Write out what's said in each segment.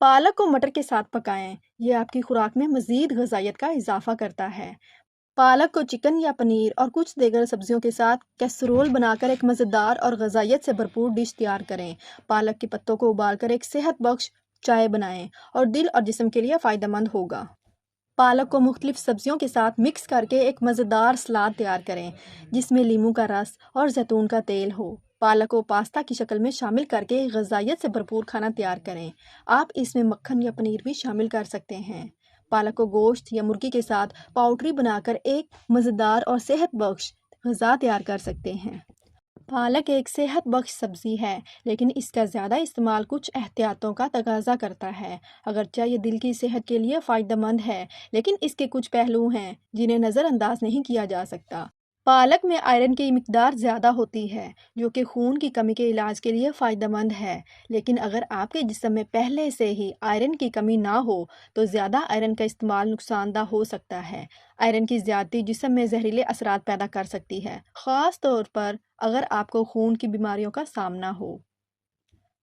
پالک کو مٹر کے ساتھ پکائیں، یہ آپ کی خوراک میں مزید غذائیت کا اضافہ کرتا ہے۔ پالک کو چکن یا پنیر اور کچھ دیگر سبزیوں کے ساتھ کیسرول بنا کر ایک مزیدار اور غذائیت سے بھرپور ڈش تیار کریں۔ پالک کے پتوں کو ابال کر ایک صحت بخش چائے بنائیں اور دل اور جسم کے لیے فائدہ مند ہوگا۔ پالک کو مختلف سبزیوں کے ساتھ مکس کر کے ایک مزیدار سلاد تیار کریں جس میں لیموں کا رس اور زیتون کا تیل ہو۔ پالک کو پاستا کی شکل میں شامل کر کے غذائیت سے بھرپور کھانا تیار کریں۔ آپ اس میں مکھن یا پنیر بھی شامل کر سکتے ہیں۔ پالک کو گوشت یا مرغی کے ساتھ پاؤٹری بنا کر ایک مزیدار اور صحت بخش غذا تیار کر سکتے ہیں۔ پالک ایک صحت بخش سبزی ہے، لیکن اس کا زیادہ استعمال کچھ احتیاطوں کا تقاضا کرتا ہے۔ اگرچہ یہ دل کی صحت کے لیے فائدہ مند ہے، لیکن اس کے کچھ پہلو ہیں جنہیں نظر انداز نہیں کیا جا سکتا۔ پالک میں آئرن کی مقدار زیادہ ہوتی ہے، جو کہ خون کی کمی کے علاج کے لیے فائدہ مند ہے۔ لیکن اگر آپ کے جسم میں پہلے سے ہی آئرن کی کمی نہ ہو تو زیادہ آئرن کا استعمال نقصان دہ ہو سکتا ہے۔ آئرن کی زیادتی جسم میں زہریلے اثرات پیدا کر سکتی ہے، خاص طور پر اگر آپ کو خون کی بیماریوں کا سامنا ہو۔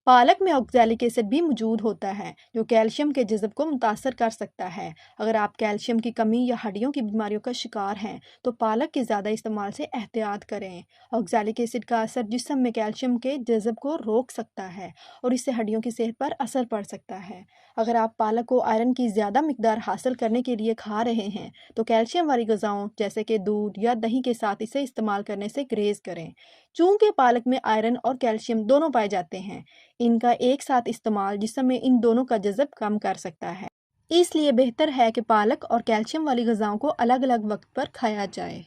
پالک میں آکزیلک ایسڈ بھی موجود ہوتا ہے جو کیلشیم کے جذب کو متاثر کر سکتا ہے۔ اگر آپ کیلشیم کی کمی یا ہڈیوں کی بیماریوں کا شکار ہیں تو پالک کے زیادہ استعمال سے احتیاط کریں۔ آکزیلک ایسڈ کا اثر جسم میں کیلشیم کے جذب کو روک سکتا ہے اور اس سے ہڈیوں کی صحت پر اثر پڑ سکتا ہے۔ اگر آپ پالک کو آئرن کی زیادہ مقدار حاصل کرنے کے لیے کھا رہے ہیں تو کیلشیم والی غذاؤں جیسے کہ دودھ یا دہی کے ساتھ اسے استعمال کرنے سے گریز کریں۔ چونکہ پالک میں آئرن اور کیلشیم دونوں پائے جاتے ہیں، ان کا ایک ساتھ استعمال جسم میں ان دونوں کا جذب کم کر سکتا ہے۔ اس لیے بہتر ہے کہ پالک اور کیلشیم والی غذاؤں کو الگ الگ وقت پر کھایا جائے۔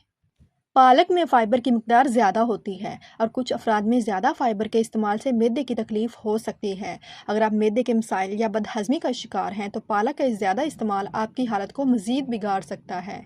پالک میں فائبر کی مقدار زیادہ ہوتی ہے اور کچھ افراد میں زیادہ فائبر کے استعمال سے معدے کی تکلیف ہو سکتی ہے۔ اگر آپ معدے کے مسائل یا بدہضمی کا شکار ہیں تو پالک کا زیادہ استعمال آپ کی حالت کو مزید بگاڑ سکتا ہے۔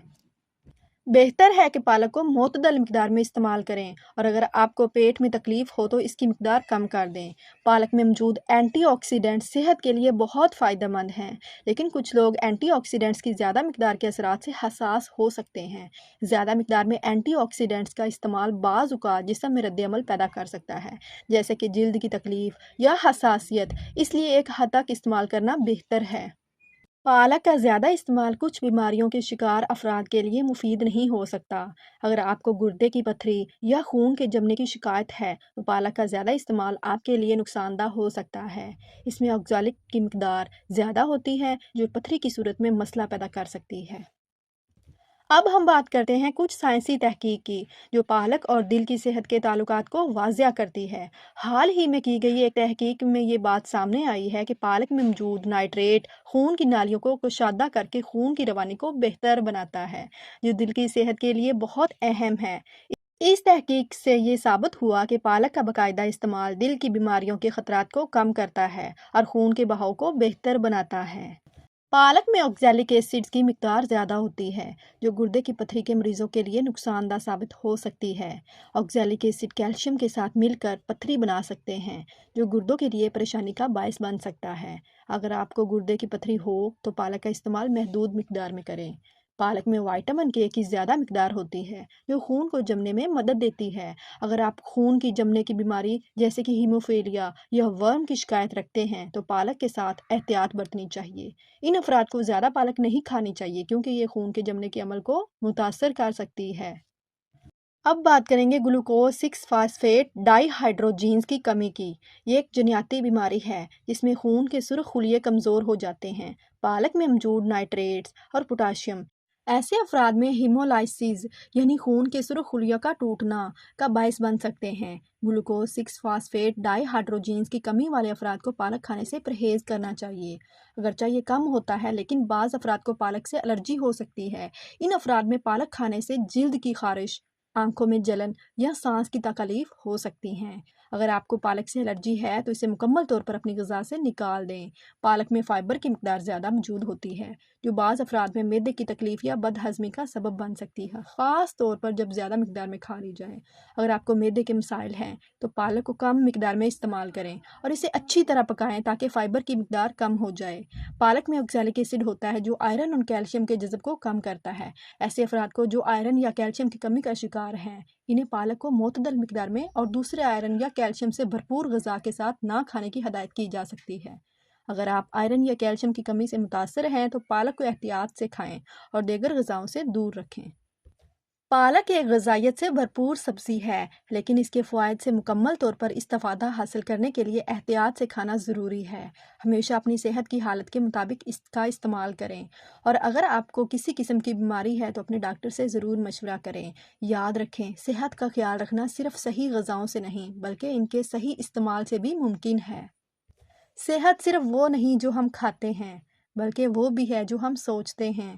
بہتر ہے کہ پالک کو معتدل مقدار میں استعمال کریں اور اگر آپ کو پیٹ میں تکلیف ہو تو اس کی مقدار کم کر دیں۔ پالک میں موجود اینٹی آکسیڈنٹ صحت کے لیے بہت فائدہ مند ہیں، لیکن کچھ لوگ اینٹی آکسیڈنٹس کی زیادہ مقدار کے اثرات سے حساس ہو سکتے ہیں۔ زیادہ مقدار میں اینٹی آکسیڈنٹس کا استعمال بعض اوقات جسم میں رد عمل پیدا کر سکتا ہے، جیسے کہ جلد کی تکلیف یا حساسیت، اس لیے ایک حد تک استعمال کرنا بہتر ہے۔ پالک کا زیادہ استعمال کچھ بیماریوں کے شکار افراد کے لیے مفید نہیں ہو سکتا۔ اگر آپ کو گردے کی پتھری یا خون کے جمنے کی شکایت ہے تو پالک کا زیادہ استعمال آپ کے لیے نقصان دہ ہو سکتا ہے۔ اس میں آکزالک کی مقدار زیادہ ہوتی ہے جو پتھری کی صورت میں مسئلہ پیدا کر سکتی ہے۔ اب ہم بات کرتے ہیں کچھ سائنسی تحقیق کی جو پالک اور دل کی صحت کے تعلقات کو واضح کرتی ہے۔ حال ہی میں کی گئی ایک تحقیق میں یہ بات سامنے آئی ہے کہ پالک میں موجود نائٹریٹ خون کی نالیوں کو کشادہ کر کے خون کی روانی کو بہتر بناتا ہے، جو دل کی صحت کے لیے بہت اہم ہے۔ اس تحقیق سے یہ ثابت ہوا کہ پالک کا باقاعدہ استعمال دل کی بیماریوں کے خطرات کو کم کرتا ہے اور خون کے بہاؤ کو بہتر بناتا ہے۔ پالک میں آکزیلک ایسڈ کی مقدار زیادہ ہوتی ہے جو گردے کی پتھری کے مریضوں کے لیے نقصان دہ ثابت ہو سکتی ہے۔ آکزیلک ایسڈ کیلشیم کے ساتھ مل کر پتھری بنا سکتے ہیں جو گردوں کے لیے پریشانی کا باعث بن سکتا ہے۔ اگر آپ کو گردے کی پتھری ہو تو پالک کا استعمال محدود مقدار میں کریں۔ پالک میں وائٹامن کے کی زیادہ مقدار ہوتی ہے جو خون کو جمنے میں مدد دیتی ہے۔ اگر آپ خون کی جمنے کی بیماری جیسے کہ ہیموفیلیا یا ورم کی شکایت رکھتے ہیں تو پالک کے ساتھ احتیاط برتنی چاہیے۔ ان افراد کو زیادہ پالک نہیں کھانی چاہیے کیونکہ یہ خون کے جمنے کے عمل کو متاثر کر سکتی ہے۔ اب بات کریں گے گلوکوز 6 فاسفیٹ ڈائی ہائیڈروجینز کی کمی کی۔ یہ ایک جنیاتی بیماری ہے جس میں خون کے سرخ خلیے کمزور ہو جاتے ہیں۔ پالک میں موجود نائٹریٹس اور پوٹاشیم ایسے افراد میں ہیمولائسس یعنی خون کے سرخ خلیوں کا ٹوٹنا کا باعث بن سکتے ہیں۔ گلوکوز 6 فاسفیٹ ڈائی ہائیڈروجینز کی کمی والے افراد کو پالک کھانے سے پرہیز کرنا چاہیے۔ اگرچہ یہ کم ہوتا ہے لیکن بعض افراد کو پالک سے الرجی ہو سکتی ہے۔ ان افراد میں پالک کھانے سے جلد کی خارش، آنکھوں میں جلن یا سانس کی تکلیف ہو سکتی ہیں۔ اگر آپ کو پالک سے الرجی ہے تو اسے مکمل طور پر اپنی غذا سے نکال دیں۔ پالک میں فائبر کی مقدار زیادہ موجود ہوتی ہے جو بعض افراد میں معدے کی تکلیف یا بدہضمی کا سبب بن سکتی ہے، خاص طور پر جب زیادہ مقدار میں کھا لی جائے۔ اگر آپ کو معدے کے مسائل ہیں تو پالک کو کم مقدار میں استعمال کریں اور اسے اچھی طرح پکائیں تاکہ فائبر کی مقدار کم ہو جائے۔ پالک میں آکزیلک ایسڈ ہوتا ہے جو آئرن اور کیلشیم کے جذب کو کم کرتا ہے۔ ایسے افراد کو جو آئرن یا کیلشیم کی کمی کا شکار ہیں انہیں پالک کو معتدل مقدار میں اور دوسرے آئرن یا کیلشیم سے بھرپور غذا کے ساتھ نہ کھانے کی ہدایت کی جا سکتی ہے۔ اگر آپ آئرن یا کیلشیم کی کمی سے متاثر ہیں تو پالک کو احتیاط سے کھائیں اور دیگر غذاؤں سے دور رکھیں۔ پالک ایک غذائیت سے بھرپور سبزی ہے، لیکن اس کے فوائد سے مکمل طور پر استفادہ حاصل کرنے کے لیے احتیاط سے کھانا ضروری ہے۔ ہمیشہ اپنی صحت کی حالت کے مطابق اس کا استعمال کریں، اور اگر آپ کو کسی قسم کی بیماری ہے تو اپنے ڈاکٹر سے ضرور مشورہ کریں۔ یاد رکھیں، صحت کا خیال رکھنا صرف صحیح غذاؤں سے نہیں بلکہ ان کے صحیح استعمال سے بھی ممکن ہے۔ صحت صرف وہ نہیں جو ہم کھاتے ہیں، بلکہ وہ بھی ہے جو ہم سوچتے ہیں۔